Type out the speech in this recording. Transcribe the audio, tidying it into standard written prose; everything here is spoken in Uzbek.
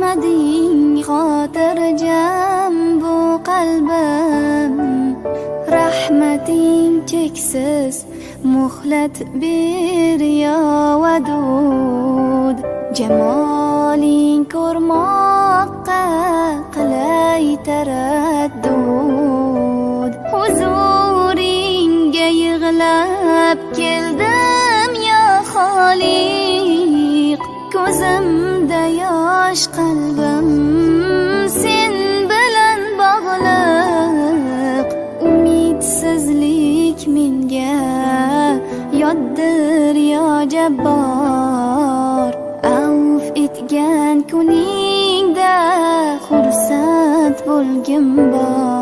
kelmading xotirjam bu qalbim. Rahmating cheksiz, muhlat ber ya Wadud. Jamoling ko'rmoqqa qilay taraddud. Huzuringga yig'lab keldim ya Xoliq. Ko'zimda yosh, qalbim sen bilan bog'liq. Umidsizlik menga yoddir ya Jabbor. Avf etgan kuningda xursand bo'lgim bor.